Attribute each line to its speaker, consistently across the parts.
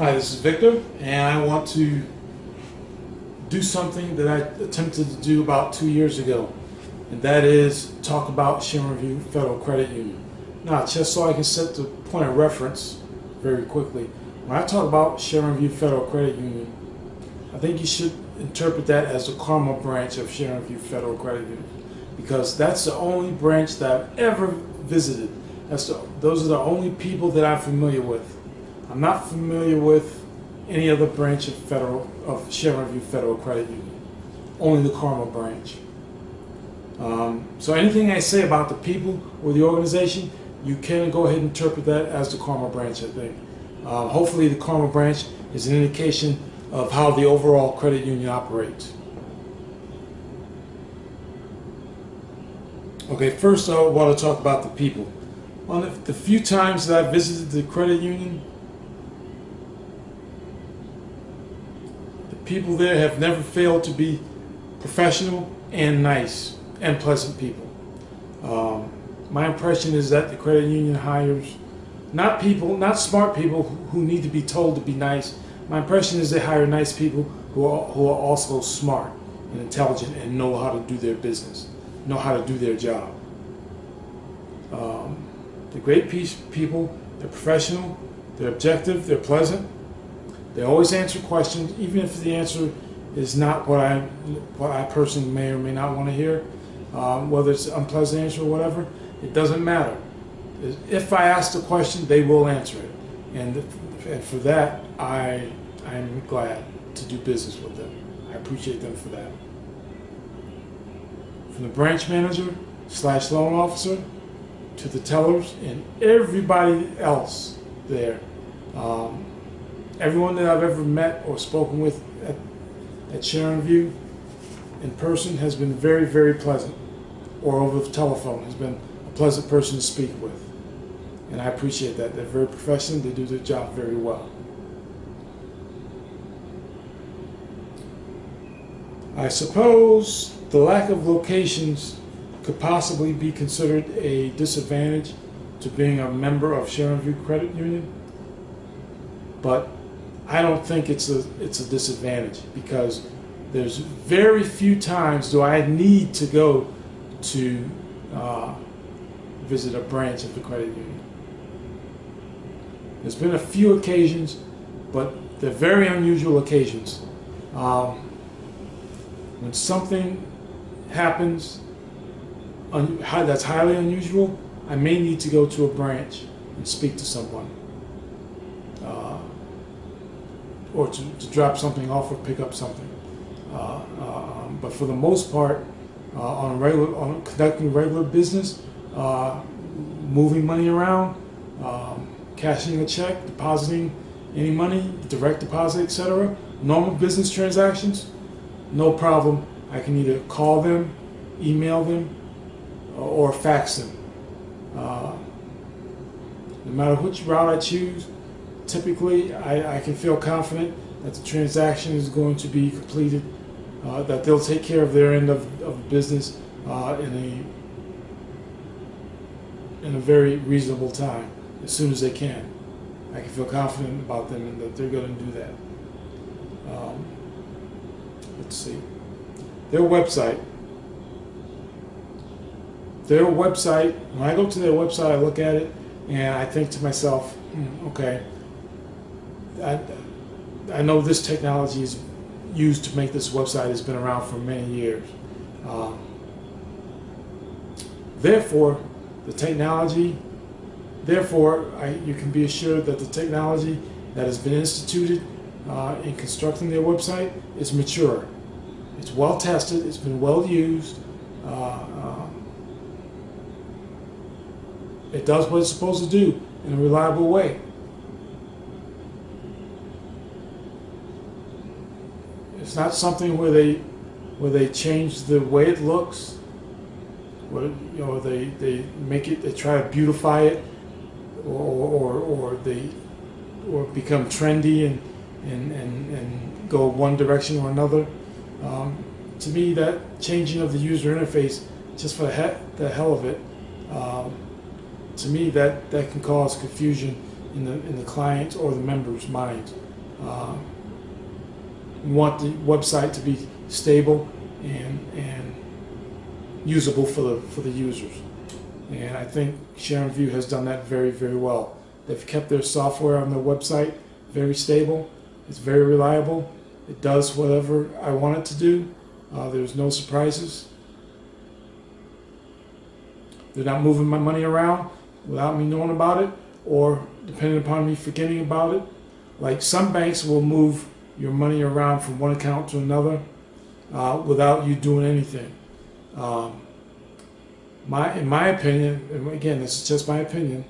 Speaker 1: Hi, this is Victor, and I want to do something that I attempted to do about 2 years ago, and that is talk about Sharonview Federal Credit Union. Now, just so I can set the point of reference very quickly, when I talk about Sharonview Federal Credit Union, I think you should interpret that as the Carmel branch of Sharonview Federal Credit Union, because that's the only branch that I've ever visited. Those are the only people that I'm familiar with. I'm not familiar with any other branch of Sharonview Federal Credit Union, only the Carmel branch. So anything I say about the people or the organization, you can go ahead and interpret that as the Carmel branch, I think. Hopefully the Carmel branch is an indication of how the overall credit union operates. Okay, first I want to talk about the people. On the few times that I visited the credit union, the people there have never failed to be professional and nice and pleasant people. My impression is that the credit union hires not smart people who need to be told to be nice. My impression is they hire nice people who are also smart and intelligent and know how to do their business, know how to do their job. They're great people, they're professional, they're objective, they're pleasant. They always answer questions, even if the answer is not what I personally may or may not want to hear, whether it's an unpleasant answer or whatever. It doesn't matter. If I ask the question, they will answer it, and for that, I'm glad to do business with them. I appreciate them for that. From the branch manager / loan officer to the tellers and everybody else there, everyone that I've ever met or spoken with at Sharonview in person has been very, very pleasant, or over the telephone has been a pleasant person to speak with. And I appreciate that. They're very professional, they do their job very well. I suppose the lack of locations could possibly be considered a disadvantage to being a member of Sharonview Credit Union, but I don't think it's a disadvantage, because there's very few times do I need to go to visit a branch of the credit union. There's been a few occasions, but they're very unusual occasions. When something happens that's highly unusual, I may need to go to a branch and speak to someone, or to drop something off or pick up something. But for the most part, on conducting regular business, moving money around, cashing a check, depositing any money, direct deposit, etc., normal business transactions, no problem. I can either call them, email them, or fax them. No matter which route I choose, typically I can feel confident that the transaction is going to be completed, that they'll take care of their end of the business in a very reasonable time, as soon as they can. I can feel confident about them and that they're going to do that. Let's see. Their website, when I go to their website, I look at it and I think to myself, okay, I know this technology is used to make this website has been around for many years. Therefore, you can be assured that the technology that has been instituted in constructing their website is mature. It's well tested, it's been well used, it does what it's supposed to do in a reliable way. It's not something where they change the way it looks, where they try to beautify it, or become trendy and go one direction or another. To me, that changing of the user interface just for the hell of it, to me that can cause confusion in the client or the member's mind. We want the website to be stable and usable for the users. And I think Sharonview has done that very, very well. They've kept their software on their website very stable. It's very reliable. It does whatever I want it to do. There's no surprises. They're not moving my money around without me knowing about it, or depending upon me forgetting about it. Like some banks will move your money around from one account to another without you doing anything. In my opinion, and again, this is just my opinion,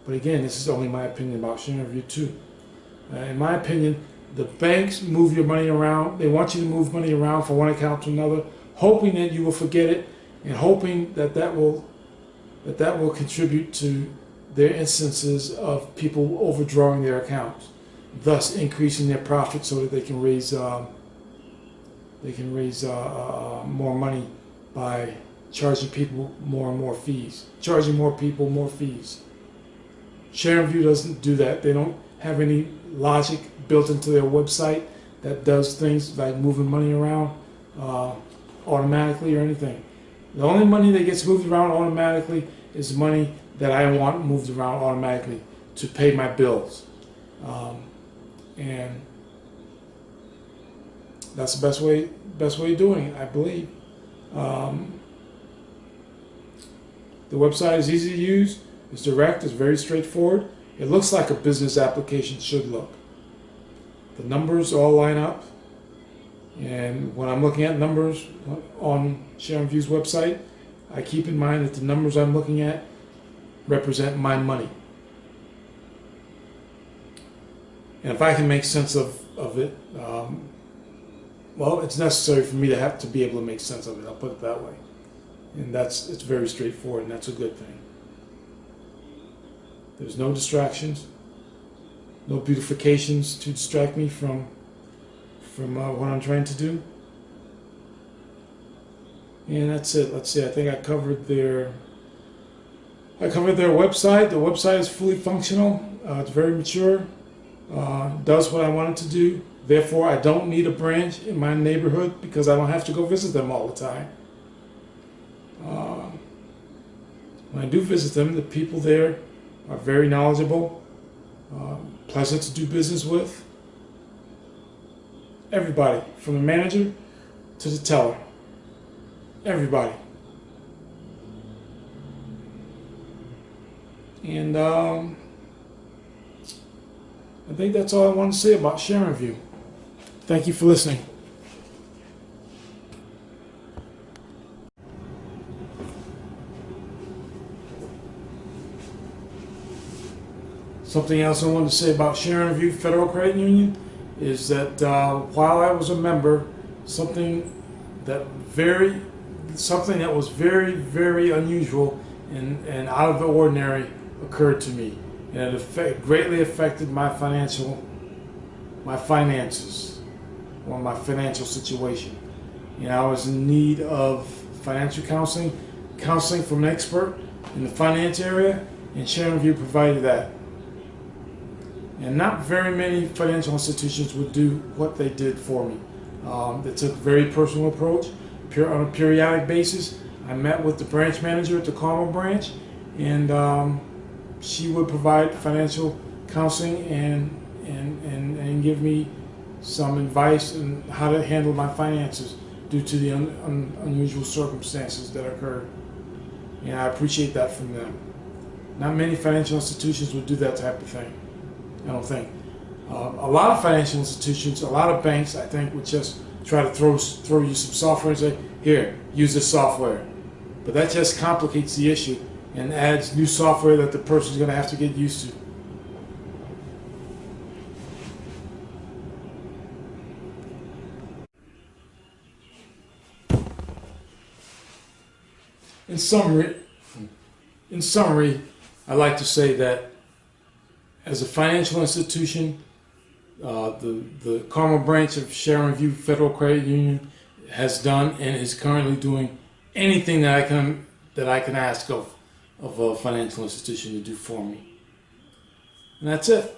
Speaker 1: but again, this is only my opinion about Sharonview too. In my opinion, the banks move your money around. They want you to move money around from one account to another, hoping that you will forget it, and hoping that will contribute to their instances of people overdrawing their accounts, thus increasing their profit so that they can raise more money by charging people more and more fees, charging more people more fees. Sharonview doesn't do that. They don't have any logic built into their website that does things like moving money around automatically or anything. The only money that gets moved around automatically is money that I want moved around automatically to pay my bills. And that's the best way of doing it, I believe. The website is easy to use, it's direct, it's very straightforward. It looks like a business application should look. The numbers all line up, and when I'm looking at numbers on Sharonview's website, I keep in mind that the numbers I'm looking at represent my money. And if I can make sense of it, well, it's necessary for me to be able to make sense of it, I'll put it that way. And it's very straightforward, and that's a good thing. There's no distractions, no beautifications to distract me from what I'm trying to do. And that's it. Let's see, I think I covered their website. The website is fully functional. It's very mature. Does what I want it to do. Therefore, I don't need a branch in my neighborhood because I don't have to go visit them all the time. When I do visit them, the people there are very knowledgeable, pleasant to do business with. Everybody, from the manager to the teller. Everybody. And I think that's all I want to say about Sharonview. Thank you for listening. Something else I wanted to say about Sharonview Federal Credit Union is that while I was a member, something that was very, very unusual and out of the ordinary occurred to me, and it greatly affected my finances, or my financial situation. And I was in need of financial counseling from an expert in the finance area, and Sharonview provided that. And not very many financial institutions would do what they did for me. They took a very personal approach. On a periodic basis, I met with the branch manager at the Carmel branch, and she would provide financial counseling and give me some advice on how to handle my finances due to the unusual circumstances that occurred. And I appreciate that from them. Not many financial institutions would do that type of thing, I don't think. A lot of financial institutions, a lot of banks, I think, would just try to throw you some software and say, here, use this software. But that just complicates the issue and adds new software that the person's going to have to get used to. In summary, I'd like to say that as a financial institution, the Carmel branch of Sharonview Federal Credit Union has done and is currently doing anything that I can ask of a financial institution to do for me. And that's it.